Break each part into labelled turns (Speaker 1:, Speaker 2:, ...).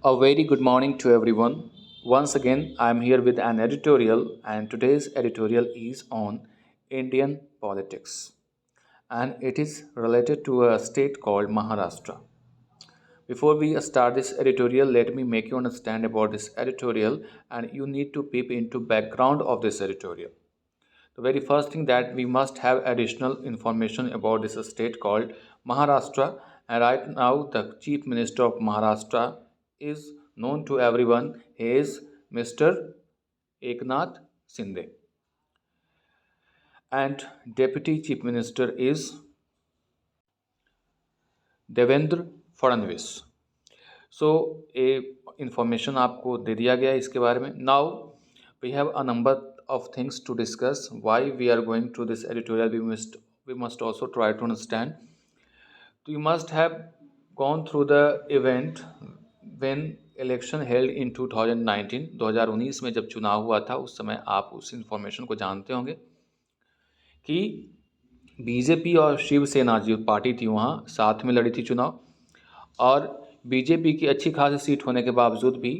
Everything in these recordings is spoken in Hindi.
Speaker 1: A very good morning to everyone. Once again, I am here with an editorial, and today's editorial is on Indian politics, and it is related to a state called Maharashtra. Before we start this editorial, let me make you understand about this editorial, and you need to peep into background of this editorial. The very first thing that we must have additional information about this state called Maharashtra, and right now the Chief Minister of Maharashtra is known to everyone. He is Mr. Eknath Shinde, and Deputy Chief Minister is Devendra Fadnavis. सो ये इंफॉर्मेशन आपको दे दिया गया है इसके बारे में. Now we have a number of things to discuss. Why we are going through this editorial, we must also try to understand. So you must have gone through the event when election held in 2019. 2019 में जब चुनाव हुआ था उस समय आप उस इंफॉर्मेशन को जानते होंगे कि बीजेपी और शिवसेना जो पार्टी थी वहाँ साथ में लड़ी थी चुनाव, और बीजेपी की अच्छी खासी सीट होने के बावजूद भी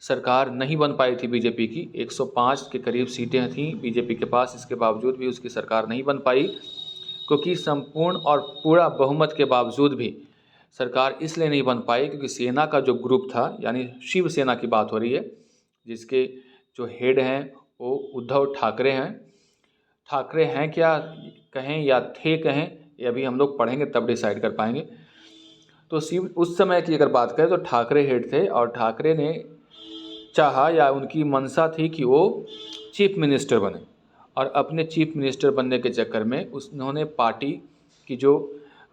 Speaker 1: सरकार नहीं बन पाई थी. बीजेपी की 105 के करीब सीटें थीं बीजेपी के पास, इसके बावजूद भी उसकी सरकार नहीं बन पाई, क्योंकि संपूर्ण और पूरा बहुमत के बावजूद भी सरकार इसलिए नहीं बन पाई क्योंकि सेना का जो ग्रुप था, यानी शिवसेना की बात हो रही है, जिसके जो हेड हैं वो उद्धव ठाकरे हैं. ठाकरे हैं क्या कहें या थे कहें, ये अभी हम लोग पढ़ेंगे तब डिसाइड कर पाएंगे. तो शिव उस समय की अगर बात करें तो ठाकरे हेड थे, और ठाकरे ने चाहा या उनकी मंशा थी कि वो चीफ मिनिस्टर बने, और अपने चीफ मिनिस्टर बनने के चक्कर में उन्होंने पार्टी की जो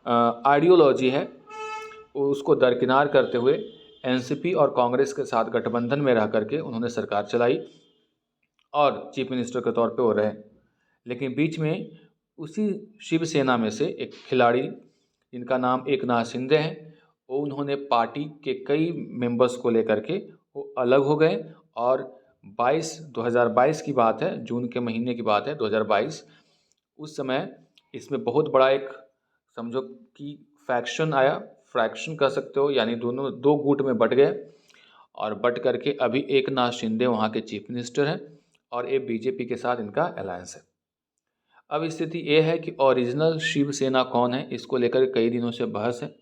Speaker 1: आइडियोलॉजी है उसको दरकिनार करते हुए एनसीपी और कांग्रेस के साथ गठबंधन में रह करके उन्होंने सरकार चलाई और चीफ मिनिस्टर के तौर पे वो रहे. लेकिन बीच में उसी शिवसेना में से एक खिलाड़ी जिनका नाम एकनाथ शिंदे हैं, वो उन्होंने पार्टी के कई मेंबर्स को लेकर के वो अलग हो गए, और 2022 की बात है, जून के महीने की बात है 2022. उस समय इसमें बहुत बड़ा एक समझो कि फैक्शन आया, फ्रैक्शन कह सकते हो, यानी दोनों दो गुट में बट गए, और बट करके अभी एकनाथ शिंदे वहाँ के चीफ मिनिस्टर हैं, और ये बीजेपी के साथ इनका अलायंस है. अब स्थिति ये है कि ओरिजिनल शिवसेना कौन है, इसको लेकर कई दिनों से बहस है.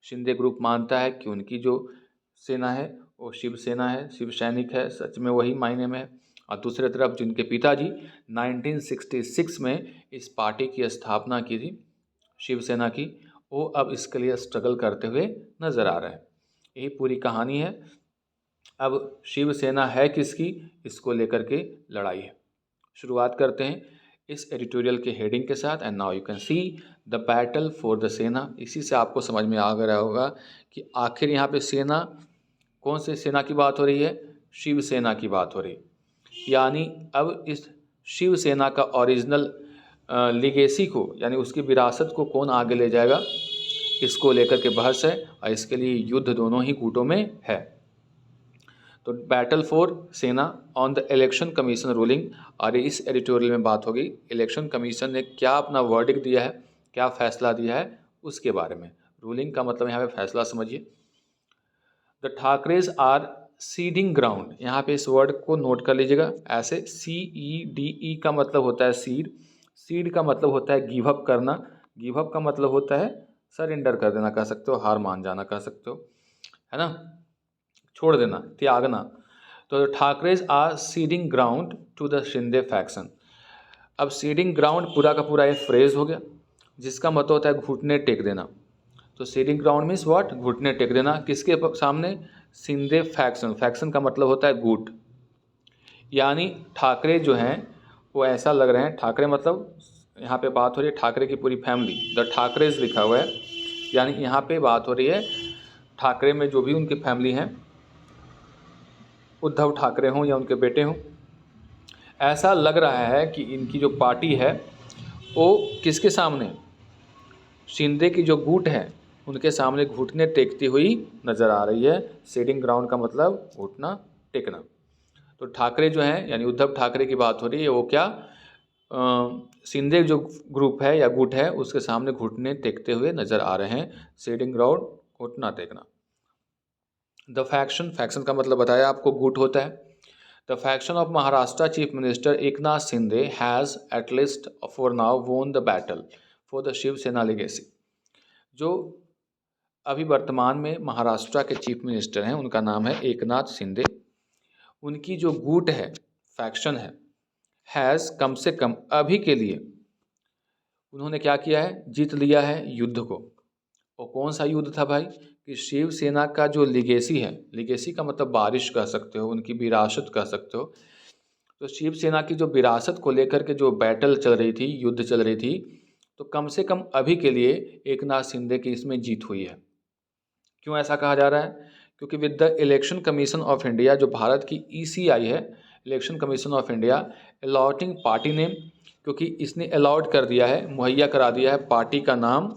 Speaker 1: शिंदे ग्रुप मानता है कि उनकी जो सेना है वो शिवसेना है, शिव सैनिक है, सच में वही मायने में है. और दूसरी तरफ जिनके पिताजी 1966 में इस पार्टी की स्थापना की थी शिवसेना की, वो अब इसके लिए स्ट्रगल करते हुए नज़र आ रहे हैं. यही पूरी कहानी है. अब शिवसेना है किसकी, इसको लेकर के लड़ाई है. शुरुआत करते हैं इस एडिटोरियल के हेडिंग के साथ. And now you can see the battle for the सेना. इसी से आपको समझ में आ गया होगा कि आखिर यहाँ पे सेना, कौन से सेना की बात हो रही है, शिवसेना की बात हो रही है. यानी अब इस शिवसेना का ओरिजिनल लिगेसी को, यानी उसकी विरासत को कौन आगे ले जाएगा, इसको लेकर के बहस है, और इसके लिए युद्ध दोनों ही गुटों में है. तो बैटल फॉर सेना on the election commission ruling, और इस एडिटोरियल में बात होगी इलेक्शन कमीशन ने क्या अपना वर्डिक्ट दिया है, क्या फैसला दिया है उसके बारे में. रूलिंग का मतलब यहाँ पे फैसला समझिए. द ठाकरेज आर सीडिंग ग्राउंड, यहाँ पे इस वर्ड को नोट कर लीजिएगा ऐसे. CEDE का मतलब होता है सीड, सीड का मतलब होता है गिव अप करना, गिव अप का मतलब होता है सरेंडर कर देना कह सकते हो, हार मान जाना कह सकते हो, है ना, छोड़ देना, त्यागना. तो Thackerays are ceding ground to the Shinde faction. अब सीडिंग ग्राउंड पूरा का पूरा एक फ्रेज हो गया जिसका मतलब होता है घुटने टेक देना. तो सीडिंग ग्राउंड मीन्स व्हाट, घुटने टेक देना. किसके सामने, शिंदे फैक्शन. फैक्शन का मतलब होता है गुट, यानी ठाकरे जो हैं वो ऐसा लग रहे हैं, ठाकरे मतलब यहाँ पे बात हो रही है ठाकरे की पूरी फैमिली, द ठाकरेज लिखा हुआ है, यानी यहाँ पे बात हो रही है ठाकरे में जो भी उनकी फैमिली हैं, उद्धव ठाकरे हों या उनके बेटे हों. ऐसा लग रहा है कि इनकी जो पार्टी है वो किसके सामने, शिंदे की जो गुट है उनके सामने घुटने टेकती हुई नज़र आ रही है. सीडिंग ग्राउंड का मतलब घुटना टेकना. तो ठाकरे जो हैं यानी उद्धव ठाकरे की बात हो रही है, वो क्या शिंदे जो ग्रुप है या गुट है उसके सामने घुटने टेकते हुए नज़र आ रहे हैं. सीडिंग ग्राउंड, घुटना टेकना. द फैक्शन, फैक्शन का मतलब बताया आपको, गुट होता है। The faction of Maharashtra chief minister Eknath Shinde has at least for now won the battle for the Shiv Sena legacy. जो अभी वर्तमान में महाराष्ट्र के चीफ मिनिस्टर हैं उनका नाम है एकनाथ शिंदे। उनकी जो गुट है, फैक्शन हैज़, कम से कम अभी के लिए उन्होंने क्या किया है, जीत लिया है युद्ध को। और कौन सा युद्ध था भाई, कि शिवसेना का जो लिगेसी है, लिगेसी का मतलब बारिश कह सकते हो, उनकी विरासत कह सकते हो। तो शिवसेना की जो विरासत को लेकर के जो बैटल चल रही थी, युद्ध चल रही थी, तो कम से कम अभी के लिए एकनाथ शिंदे की इसमें जीत हुई है। क्यों ऐसा कहा जा रहा है, क्योंकि with the election commission of India, जो भारत की ईसीआई है, election commission of India, allotting party name, क्योंकि इसने अलॉट कर दिया है, मुहैया करा दिया है पार्टी का नाम,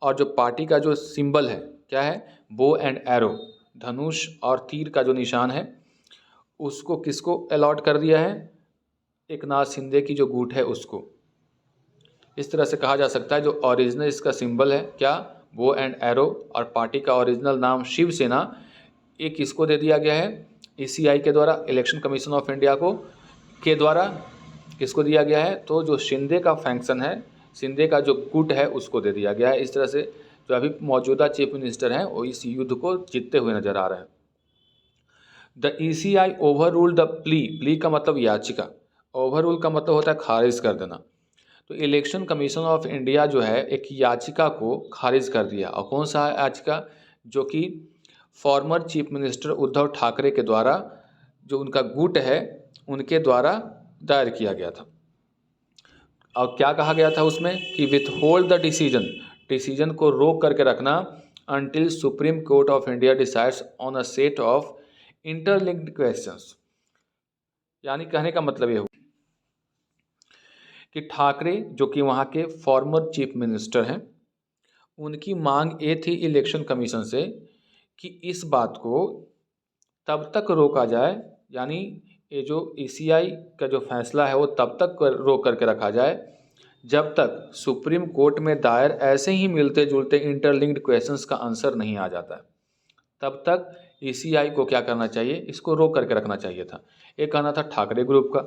Speaker 1: और जो पार्टी का जो सिंबल है क्या है, बो एंड एरो, धनुष और तीर का जो निशान है, उसको किसको अलॉट कर दिया है, एकनाथ शिंदे की जो गुट है उसको। इस तरह से कहा जा सकता है जो ओरिजिनल इसका सिंबल है क्या, बो एंड एरो, और पार्टी का ओरिजिनल नाम शिवसेना, ये किसको दे दिया गया है, ईसीआई के द्वारा, इलेक्शन कमीशन ऑफ इंडिया को के द्वारा किसको दिया गया है, तो जो शिंदे का फैक्शन है, शिंदे का जो गुट है उसको दे दिया गया है। इस तरह से जो अभी मौजूदा चीफ मिनिस्टर हैं वो इस युद्ध को जीतते हुए नजर आ रहे हैं। The ECI over rule the plea, plea का मतलब याचिका, ओवर रूल का मतलब होता है खारिज कर देना। तो इलेक्शन कमीशन ऑफ इंडिया जो है एक याचिका को खारिज कर दिया। और कौन सा याचिका, जो कि former chief minister Uddhav Thackeray के द्वारा, जो उनका गुट है उनके द्वारा दायर किया गया था। और क्या कहा गया था उसमें, कि with hold the decision, decision को रोक करके रखना, until supreme court of India decides on a set of interlinked questions. यानी कहने का मतलब ये हो कि ठाकरे जो कि वहाँ के फॉर्मर चीफ मिनिस्टर हैं, उनकी मांग ये थी इलेक्शन कमीशन से कि इस बात को तब तक रोका जाए, यानी ये जो ईसीआई का जो फैसला है वो तब तक रोक करके रखा जाए जब तक सुप्रीम कोर्ट में दायर ऐसे ही मिलते जुलते इंटरलिंक्ड क्वेश्चंस का आंसर नहीं आ जाता है, तब तक ईसीआई को क्या करना चाहिए, इसको रोक करके रखना चाहिए था। ये कहना था ठाकरे ग्रुप का।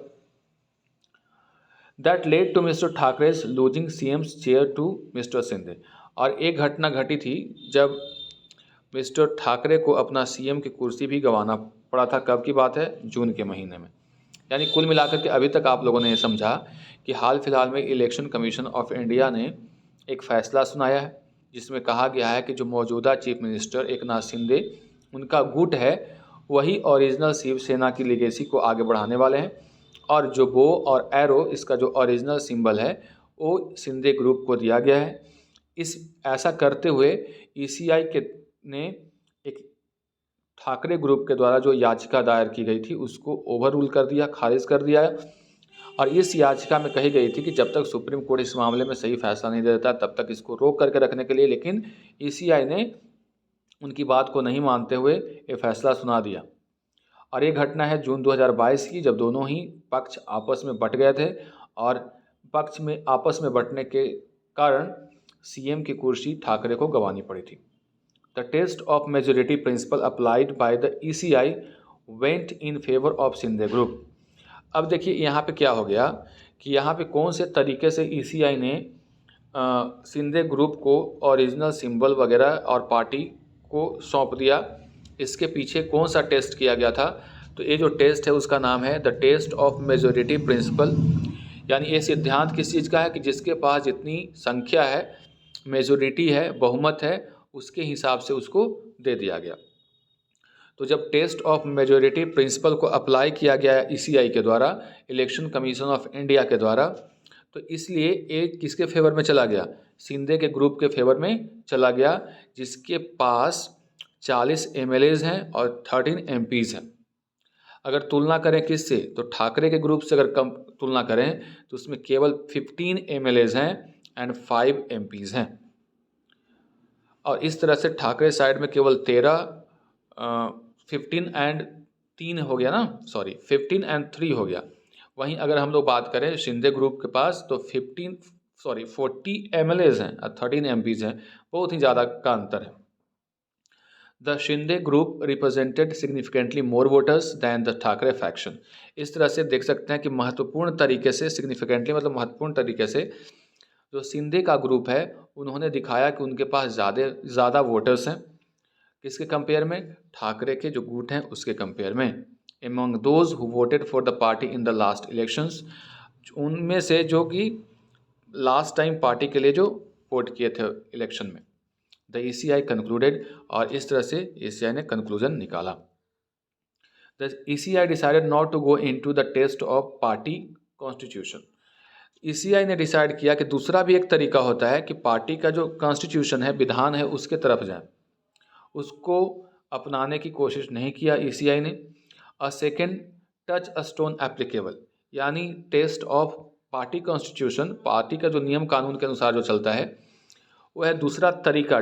Speaker 1: That led to mister Thackeray's losing CM's chair to mister Shinde. और एक घटना घटी थी जब मिस्टर ठाकरे को अपना सीएम की कुर्सी भी गंवाना पड़ा था। कब की बात है, जून के महीने में। यानी कुल मिलाकर के अभी तक आप लोगों ने ये समझा कि हाल फिलहाल में इलेक्शन कमीशन ऑफ इंडिया ने एक फ़ैसला सुनाया है जिसमें कहा गया है कि जो मौजूदा चीफ मिनिस्टर एकनाथ शिंदे, उनका गुट है, वही ओरिजिनल शिवसेना की लेगेसी को आगे बढ़ाने वाले हैं। और जो बो और एरो, इसका जो ओरिजिनल सिंबल है वो शिंदे ग्रुप को दिया गया है। इस ऐसा करते हुए ईसीआई के ने एक ठाकरे ग्रुप के द्वारा जो याचिका दायर की गई थी उसको ओवर रूल कर दिया, खारिज कर दिया है। और इस याचिका में कही गई थी कि जब तक सुप्रीम कोर्ट इस मामले में सही फैसला नहीं दे देता तब तक इसको रोक करके रखने के लिए, लेकिन ईसीआई ने उनकी बात को नहीं मानते हुए ये फैसला सुना दिया। और ये घटना है जून 2022 की, जब दोनों ही पक्ष आपस में बट गए थे और पक्ष में आपस में बटने के कारण सीएम की कुर्सी ठाकरे को गंवानी पड़ी थी। The test of majority principle applied by the ECI went in favour of Shinde group. अब देखिए यहाँ पे क्या हो गया कि यहाँ पे कौन से तरीके से ईसीआई ने शिंदे ग्रुप को ओरिजिनल सिंबल वगैरह और पार्टी को सौंप दिया, इसके पीछे कौन सा टेस्ट किया गया था। तो ये जो टेस्ट है उसका नाम है the test of majority principle. यानी ये सिद्धांत किस चीज़ का है कि जिसके पास जितनी संख्या है, मेजोरिटी है, बहुमत है, उसके हिसाब से उसको दे दिया गया। तो जब टेस्ट ऑफ मेजोरिटी प्रिंसिपल को अप्लाई किया गया ईसीआई के द्वारा, इलेक्शन कमीशन ऑफ इंडिया के द्वारा, तो इसलिए ये किसके फेवर में चला गया, शिंदे के ग्रुप के फेवर में चला गया, जिसके पास 40 एमएलएज हैं और 13 एमपीज़ हैं। अगर तुलना करें किससे, तो ठाकरे के ग्रुप से अगर कम तुलना करें तो उसमें केवल 15 एमएलएज हैं एंड 5 एमपीज़ हैं। और इस तरह से ठाकरे साइड में केवल 15 एंड 3 हो गया ना, सॉरी 15 एंड 3 हो गया। वहीं अगर हम लोग बात करें शिंदे ग्रुप के पास तो 40 एमएलएज हैं और 13 एमपीज़ हैं, बहुत ही ज़्यादा का अंतर है। The Shinde group represented significantly more voters than the Thackeray faction. इस तरह से देख सकते हैं कि महत्वपूर्ण तरीके से, सिग्निफिकेंटली मतलब महत्वपूर्ण तरीके से, जो शिंदे का ग्रुप है उन्होंने दिखाया कि उनके पास ज़्यादा वोटर्स हैं। किसके कंपेयर में? ठाकरे के जो गुट हैं उसके कंपेयर में। Among those who voted for the party in the last elections, उनमें से जो कि लास्ट टाइम पार्टी के लिए जो वोट किए थे इलेक्शन में। द ECI कंक्लूडेड, और इस तरह से ECI ने कंक्लूजन निकाला। The ECI decided not to go into the test of party constitution. ECI ने डिसाइड किया कि दूसरा भी एक तरीका होता है कि पार्टी का जो कॉन्स्टिट्यूशन है, विधान है, उसके तरफ जाएं। उसको अपनाने की कोशिश नहीं किया ECI ने। Second, touchstone applicable, यानी test of party constitution, party का जो नियम कानून के अनुसार जो चलता है वो है दूसरा तरीका।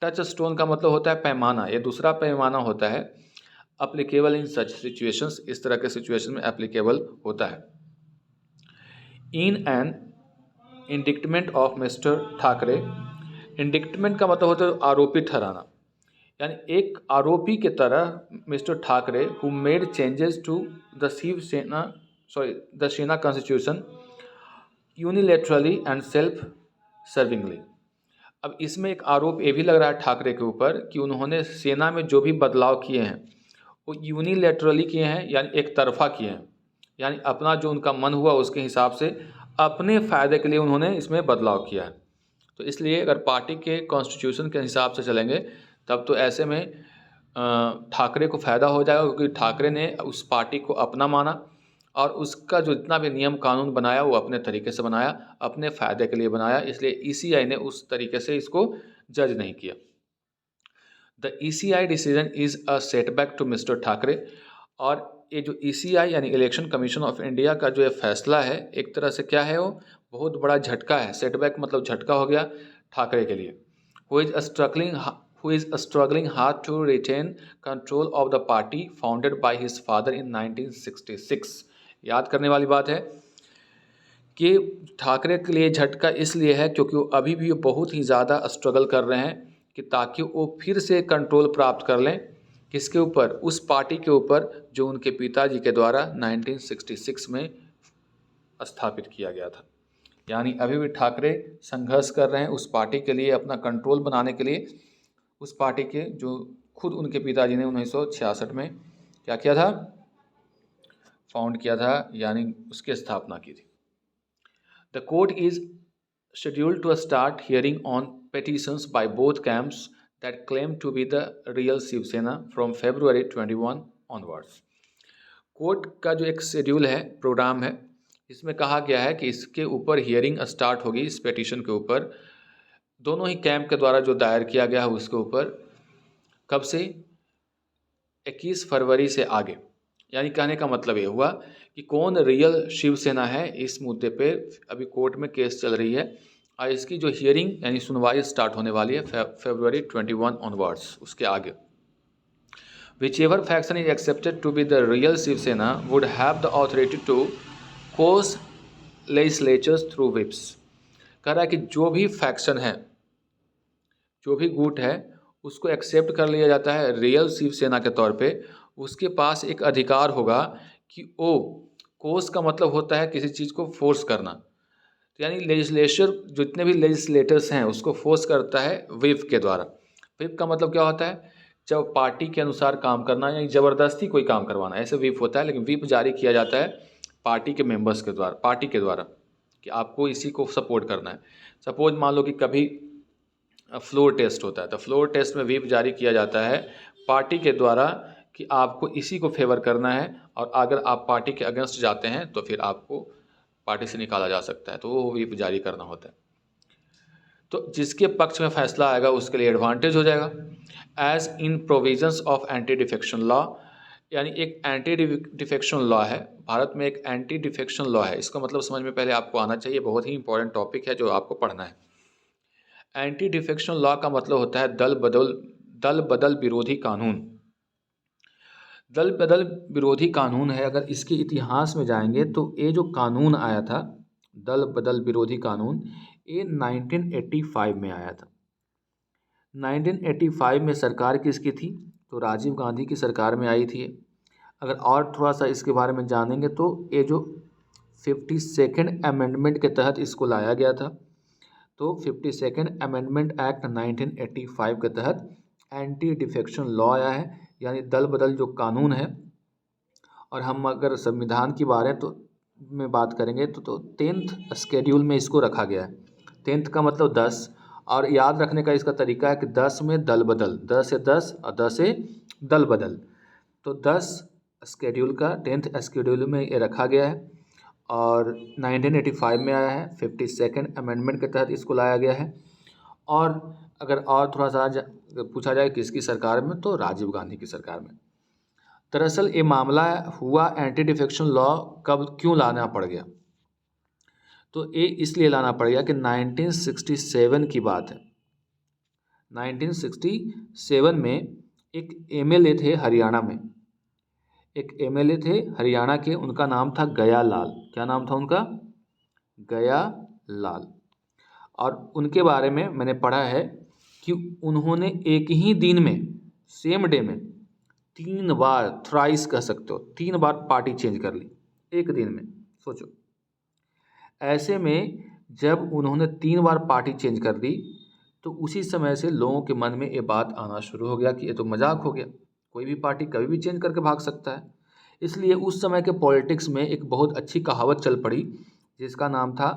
Speaker 1: टच स्टोन का मतलब होता है पैमाना, ये दूसरा पैमाना होता है। अप्लीकेबल इन सच सिचुएशंस, इस तरह के सिचुएशन में एप्लीकेबल होता है। In an indictment of mister Thackeray, indictment का मतलब होता है आरोपी ठहराना, यानी एक आरोपी की तरह mister Thackeray who made changes to the Sena constitution unilaterally and self servingly. अब इसमें एक आरोप ये भी लग रहा है ठाकरे के ऊपर कि उन्होंने सेना में जो भी बदलाव किए हैं वो यूनिलेटरली किए हैं, यानी एक तरफा किए हैं, यानी अपना जो उनका मन हुआ उसके हिसाब से अपने फ़ायदे के लिए उन्होंने इसमें बदलाव किया है। तो इसलिए अगर पार्टी के कॉन्स्टिट्यूशन के हिसाब से चलेंगे तब तो ऐसे में ठाकरे को फ़ायदा हो जाएगा, क्योंकि ठाकरे ने उस पार्टी को अपना माना और उसका जो जितना भी नियम कानून बनाया वो अपने तरीके से बनाया, अपने फ़ायदे के लिए बनाया, इसलिए ECI ने उस तरीके से इसको जज नहीं किया। The ECI decision is a setback to mister Thackeray, और ये जो ECI यानी इलेक्शन कमीशन ऑफ इंडिया का जो ये फैसला है, एक तरह से क्या है, वो बहुत बड़ा झटका है। सेटबैक मतलब झटका हो गया ठाकरे के लिए। Who is struggling hard to retain control of the party founded by his father in 1966। याद करने वाली बात है कि ठाकरे के लिए झटका इसलिए है क्योंकि वो अभी भी बहुत ही ज़्यादा स्ट्रगल कर रहे हैं कि ताकि वो फिर से कंट्रोल प्राप्त कर लें। किसके ऊपर? उस पार्टी के ऊपर जो उनके पिताजी के द्वारा 1966 में स्थापित किया गया था। यानी अभी भी ठाकरे संघर्ष कर रहे हैं उस पार्टी के लिए, अपना कंट्रोल बनाने के लिए, उस पार्टी के जो खुद उनके पिताजी ने 1966 में क्या किया था, फाउंड किया था, यानी उसकी स्थापना की थी। The court is scheduled to start hearing on petitions by both camps that claim to be the real Shiv Sena from February 21 onwards. Court का जो एक शेड्यूल है, प्रोग्राम है, इसमें कहा गया है कि इसके ऊपर हियरिंग स्टार्ट होगी, इस पेटिशन के ऊपर, दोनों ही कैंप के द्वारा जो दायर किया गया है उसके ऊपर। कब से? 21 फरवरी से आगे। यानी कहने का मतलब ये हुआ कि कौन रियल शिवसेना है, इस मुद्दे पे अभी कोर्ट में केस चल रही है और इसकी जो हियरिंग यानी सुनवाई स्टार्ट होने वाली है February 21 ऑनवर्ड्स, उसके आगे। Whichever faction is accepted to be the real Shivsena would have the authority to cause legislatures through whips। कह रहा है कि जो भी फैक्शन है, जो भी गुट है, उसको एक्सेप्ट कर लिया जाता है रियल शिवसेना के तौर पे, उसके पास एक अधिकार होगा कि वो कोस का मतलब होता है किसी चीज़ को फोर्स करना, तो यानी लेजिस्लेचर जितने भी लेजिस्लेटर्स हैं उसको फोर्स करता है विप के द्वारा। विप का मतलब क्या होता है? जब पार्टी के अनुसार काम करना, यानी ज़बरदस्ती कोई काम करवाना, ऐसे विप होता है। लेकिन विप जारी किया जाता है पार्टी के मेंबर्स के द्वारा, पार्टी के द्वारा, कि आपको इसी को सपोर्ट करना है। सपोज मान लो कि कभी फ्लोर टेस्ट होता है, तो फ्लोर टेस्ट में व्हिप जारी किया जाता है पार्टी के द्वारा कि आपको इसी को फेवर करना है, और अगर आप पार्टी के अगेंस्ट जाते हैं तो फिर आपको पार्टी से निकाला जा सकता है, तो वो व्हिप जारी करना होता है। तो जिसके पक्ष में फैसला आएगा उसके लिए एडवांटेज हो जाएगा। As in provisions of anti defection law, यानी एक एंटी डिफेक्शन लॉ है भारत में, एक एंटी डिफेक्शन लॉ है। इसका मतलब समझ में पहले आपको आना चाहिए, बहुत ही इंपॉर्टेंट टॉपिक है जो आपको पढ़ना है। एंटी डिफेक्शन लॉ का मतलब होता है दल बदल विरोधी कानून। दल बदल विरोधी कानून है, अगर इसके इतिहास में जाएंगे तो ये जो कानून आया था, दल बदल विरोधी कानून, ये 1985 में आया था। 1985 में सरकार किसकी थी? तो राजीव गांधी की सरकार में आई थी। अगर और थोड़ा सा इसके बारे में जानेंगे तो ये जो 52nd अमेंडमेंट के तहत इसको लाया गया था। तो 52nd अमेंडमेंट एक्ट 1985 के तहत एंटी डिफेक्शन लॉ आया है, यानी दल बदल जो कानून है। और हम अगर संविधान की में बात करेंगे तो 10th शेड्यूल में इसको रखा गया है। 10th का मतलब 10, और याद रखने का इसका तरीका है कि 10 में दल बदल, 10 से 10 और 10 से दल बदल। तो 10 शेड्यूल का 10th शेड्यूल में ये रखा गया है और 1985 में आया है। 52nd अमेंडमेंट के तहत इसको लाया गया है। और अगर और थोड़ा सा पूछा जाए किसकी सरकार में, तो राजीव गांधी की सरकार में। दरअसल ये मामला हुआ एंटी डिफेक्शन लॉ कब क्यों लाना पड़ गया? तो ये इसलिए लाना पड़ गया कि 1967 की बात है। 1967 में एक एमएलए थे हरियाणा में, एक एमएलए थे हरियाणा के, उनका नाम था गया लाल। क्या नाम था उनका? गया लाल। और उनके बारे में मैंने पढ़ा है कि उन्होंने एक ही दिन में, सेम डे में 3 बार, थ्राइस कह सकते हो, 3 बार पार्टी चेंज कर ली एक दिन में। सोचो, ऐसे में जब उन्होंने 3 बार पार्टी चेंज कर दी तो उसी समय से लोगों के मन में ये बात आना शुरू हो गया कि ये तो मजाक हो गया, कोई भी पार्टी कभी भी चेंज करके भाग सकता है। इसलिए उस समय के पॉलिटिक्स में एक बहुत अच्छी कहावत चल पड़ी जिसका नाम था,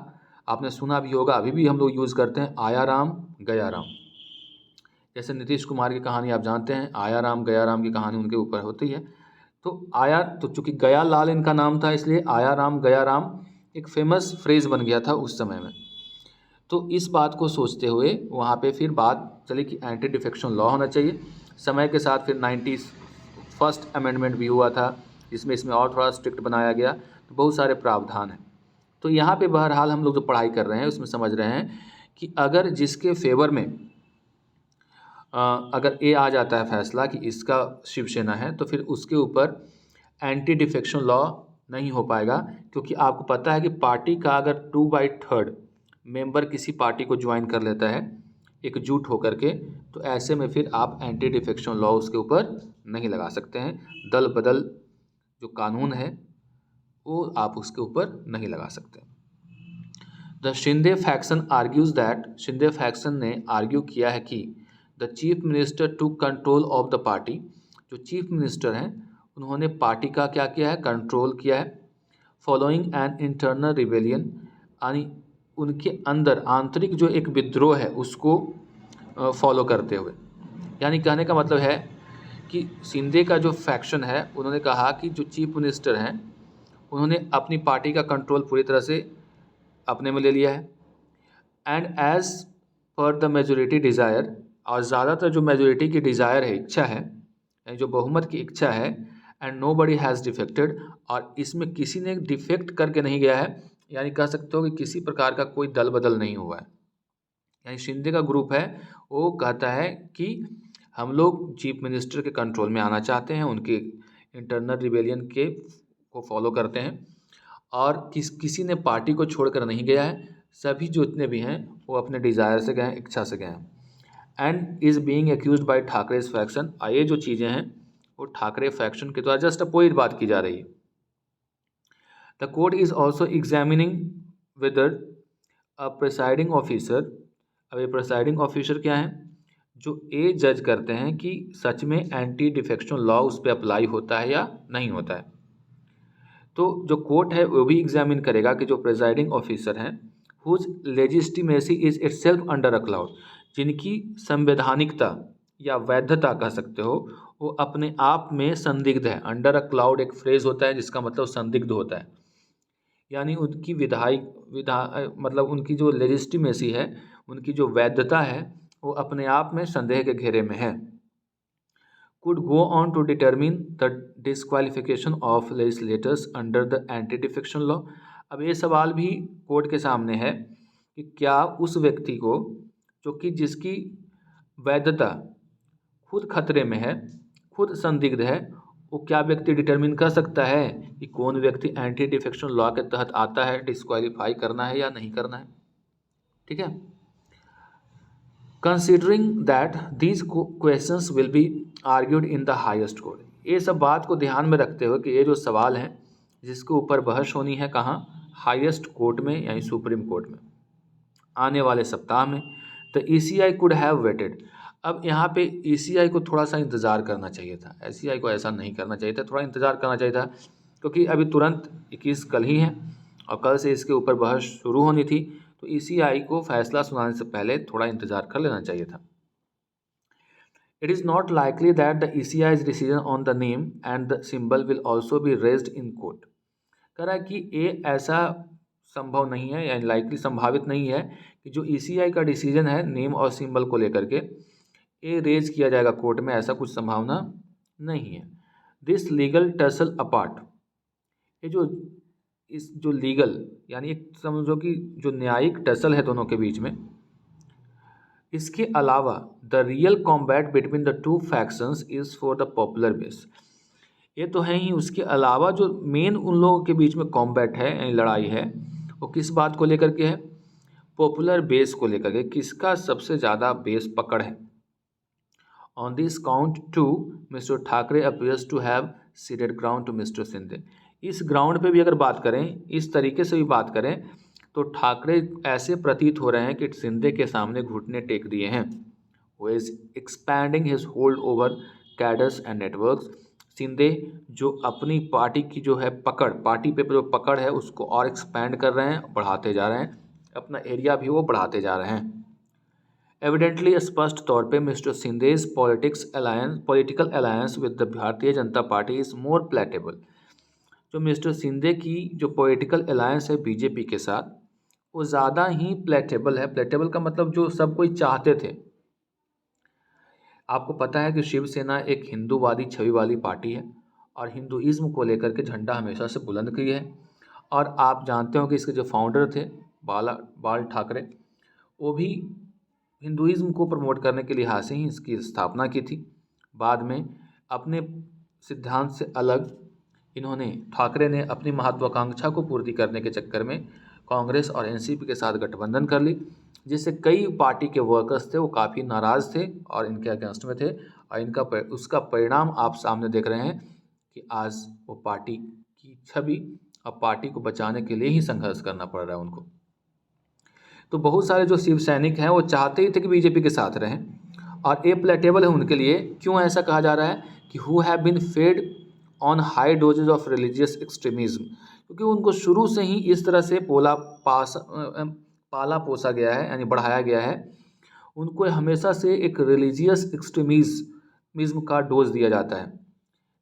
Speaker 1: आपने सुना भी होगा, अभी भी हम लोग यूज़ करते हैं, आया राम गया राम। जैसे नीतीश कुमार की कहानी आप जानते हैं, आया राम गया राम की कहानी उनके ऊपर होती है। तो चूँकि गया लाल इनका नाम था, इसलिए आया राम गया राम एक फेमस फ्रेज़ बन गया था उस समय में। तो इस बात को सोचते हुए वहाँ पे फिर बात चली कि एंटी डिफेक्शन लॉ होना चाहिए। समय के साथ फिर 91st अमेंडमेंट भी हुआ था, जिसमें इसमें और थोड़ा स्ट्रिक्ट बनाया गया। तो बहुत सारे प्रावधान हैं। तो यहाँ पे बहरहाल हम लोग जो पढ़ाई कर रहे हैं उसमें समझ रहे हैं कि अगर जिसके फेवर में अगर ये आ जाता है फैसला कि इसका शिवसेना है, तो फिर उसके ऊपर एंटी डिफेक्शन लॉ नहीं हो पाएगा। क्योंकि आपको पता है कि पार्टी का अगर 2/3 मेंबर किसी पार्टी को ज्वाइन कर लेता है एकजुट होकर के, तो ऐसे में फिर आप एंटी डिफेक्शन लॉ उसके ऊपर नहीं लगा सकते हैं। दल बदल जो कानून है वो आप उसके ऊपर नहीं लगा सकते। The Shinde faction argues that, Shinde faction ने आर्ग्यू किया है कि the chief minister to control of the party, जो चीफ मिनिस्टर हैं उन्होंने पार्टी का क्या किया है? कंट्रोल किया है। फॉलोइंग एन इंटरनल रिबेलियन, यानी उनके अंदर आंतरिक जो एक विद्रोह है उसको फॉलो करते हुए। यानी कहने का मतलब है कि शिंदे का जो फैक्शन है उन्होंने कहा कि जो चीफ मिनिस्टर हैं उन्होंने अपनी पार्टी का कंट्रोल पूरी तरह से अपने में ले लिया है। And as per the majority desire, और ज़्यादातर जो मेजोरिटी की डिज़ायर है, इच्छा है, यानी जो बहुमत की इच्छा है, and nobody has defected, और इसमें किसी ने डिफेक्ट करके नहीं गया है। यानी कह सकते हो कि किसी प्रकार का कोई दल बदल नहीं हुआ है। यानी शिंदे का ग्रुप है वो कहता है कि हम लोग चीफ मिनिस्टर के कंट्रोल में आना चाहते हैं, उनके इंटरनल रिबेलियन के को फॉलो करते हैं, और किसी ने पार्टी को छोड़कर नहीं गया है। सभी जो इतने भी हैं वो अपने डिज़ायर से गए हैं, इच्छा से गए हैं। And is being accused by Thackeray's faction, ये जो चीज़ें हैं वो ठाकरे फैक्शन के द्वारा जस्ट अपोजिट बात की जा रही है। The court is also examining weather a presiding officer, अब ये प्रिसाइडिंग ऑफिसर क्या है? जो ये जज करते हैं कि सच में एंटी डिफेक्शन लॉ उस पर अप्लाई होता है या नहीं होता है। तो जो कोर्ट है वो भी एग्जामिन करेगा कि जो प्रिसाइडिंग ऑफिसर हैं whose legitimacy is itself under a cloud, जिनकी संवैधानिकता या वैधता कह सकते हो वो अपने आप में संदिग्ध है। अंडर अ क्लाउड एक फ्रेज होता है जिसका मतलब संदिग्ध होता है। यानी उनकी मतलब उनकी जो लेजिस्टिमेसी है, उनकी जो वैधता है वो अपने आप में संदेह के घेरे में है। could go on to determine the disqualification of legislators under the anti defection law। अब ये सवाल भी कोर्ट के सामने है कि क्या उस व्यक्ति को जो कि जिसकी वैधता खुद खतरे में है, खुद संदिग्ध है, वो क्या व्यक्ति डिटरमिन कर सकता है कि कौन व्यक्ति एंटी डिफेक्शन लॉ के तहत आता है, डिस्क्वालीफाई करना है या नहीं करना है? ठीक है। Considering that these questions will be argued in the highest court. ये सब बात को ध्यान में रखते हुए कि ये जो सवाल हैं जिसके ऊपर बहस होनी है कहाँ, हाईएस्ट कोर्ट में यानी सुप्रीम कोर्ट में आने वाले सप्ताह में, तो ECI कुड हैव वेटेड। अब यहाँ पे ECI को थोड़ा सा इंतज़ार करना चाहिए था, SCI को ऐसा नहीं करना चाहिए था, थोड़ा इंतज़ार करना चाहिए था, क्योंकि अभी तुरंत 21 कल ही है और कल से इसके ऊपर बहस शुरू होनी थी, तो ECI को फैसला सुनाने से पहले थोड़ा इंतज़ार कर लेना चाहिए था। It is not likely that the ECI's decision on the name and the symbol will also be raised in court। कह रहा है कि ये ऐसा संभव नहीं है, यानी लाइकली संभावित नहीं है कि जो ECI का डिसीजन है नेम और सिंबल को लेकर के ये रेज किया जाएगा कोर्ट में, ऐसा कुछ संभावना नहीं है। दिस लीगल टसल अपार्ट, ये जो लीगल यानी एक समझो कि जो न्यायिक टसल है दोनों के बीच में, इसके अलावा the real combat between the two factions is for the popular base. ये तो है ही, उसके अलावा जो मेन उन लोगों के बीच में कॉम्बैट है यानी लड़ाई है वो किस बात को लेकर के है, पॉपुलर बेस को लेकर के, किसका सबसे ज़्यादा बेस पकड़ है। On this count to mister Thackeray appears to have ceded ground to mister Shinde. इस ग्राउंड पे भी अगर बात करें, इस तरीके से भी बात करें, तो ठाकरे ऐसे प्रतीत हो रहे हैं कि शिंदे के सामने घुटने टेक दिए हैं। वो is expanding his hold over cadres and networks. Shinde जो अपनी पार्टी की जो है पकड़, पार्टी पे जो पकड़ है उसको और एक्सपैंड कर रहे हैं, बढ़ाते जा रहे हैं, अपना एरिया भी वो बढ़ाते जा रहे हैं। एविडेंटली स्पष्ट तौर पे mister Shinde's political alliance with the Bharatiya Janata party is more प्लेटेबल। जो मिस्टर शिंदे की जो पॉलिटिकल अलायंस है बीजेपी के साथ, वो ज़्यादा ही प्लेटेबल है। प्लेटेबल का मतलब जो सब कोई चाहते थे। आपको पता है कि शिवसेना एक हिंदूवादी छवि वाली पार्टी है और हिंदुइज्म को लेकर के झंडा हमेशा से बुलंद की है। और आप जानते हो कि इसके जो फाउंडर थे बाल ठाकरे, वो भी हिंदुइज्म को प्रमोट करने के लिहाज से ही इसकी स्थापना की थी। बाद में अपने सिद्धांत से अलग इन्होंने, ठाकरे ने अपनी महत्वाकांक्षा को पूर्ति करने के चक्कर में कांग्रेस और एनसीपी के साथ गठबंधन कर ली, जिससे कई पार्टी के वर्कर्स थे वो काफ़ी नाराज़ थे और इनके अगेंस्ट में थे। और उसका परिणाम आप सामने देख रहे हैं कि आज वो पार्टी की छवि और पार्टी को बचाने के लिए ही संघर्ष करना पड़ रहा है उनको। तो बहुत सारे जो शिव सैनिक हैं वो चाहते ही थे कि बीजेपी के साथ रहें, और ए प्लेटेबल है उनके लिए। क्यों ऐसा कहा जा रहा है कि who have been fed on high doses of religious extremism, क्योंकि उनको शुरू से ही इस तरह से पाला पोसा गया है, यानी बढ़ाया गया है। उनको हमेशा से एक रिलीजियस एक्सट्रीमिज्म का डोज दिया जाता है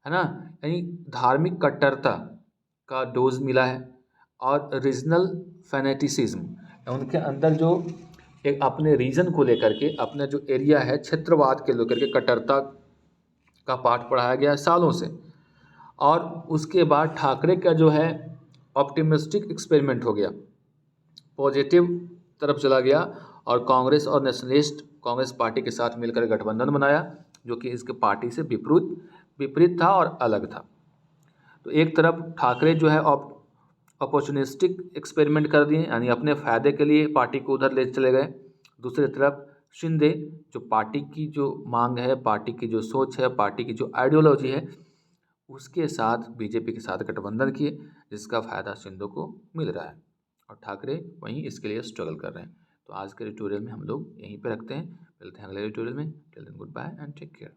Speaker 1: ना, यानी धार्मिक कट्टरता का डोज मिला है। और रीजनल फैनेटिसिज्म, उनके अंदर जो एक अपने रीजन को लेकर के, अपने जो एरिया है क्षेत्रवाद के लेकर के कट्टरता का पाठ पढ़ाया गया है सालों से। और उसके बाद ठाकरे का जो है ऑप्टिमिस्टिक एक्सपेरिमेंट हो गया, पॉजिटिव तरफ चला गया और कांग्रेस और नेशनलिस्ट कांग्रेस पार्टी के साथ मिलकर गठबंधन बनाया, जो कि इसके पार्टी से विपरीत था और अलग था। तो एक तरफ ठाकरे जो है अपॉर्चुनिस्टिक एक्सपेरिमेंट कर दिए, यानी अपने फ़ायदे के लिए पार्टी को उधर ले चले गए। दूसरी तरफ शिंदे जो पार्टी की जो मांग है, पार्टी की जो सोच है, पार्टी की जो आइडियोलॉजी है, उसके साथ बीजेपी के साथ गठबंधन किए, जिसका फ़ायदा शिंदे को मिल रहा है और ठाकरे वहीं इसके लिए स्ट्रगल कर रहे हैं। तो आज के ट्यूटोरियल में हम लोग यहीं पे रखते हैं, मिलते हैं अगले ट्यूटोरियल में। Till then good bye and take care.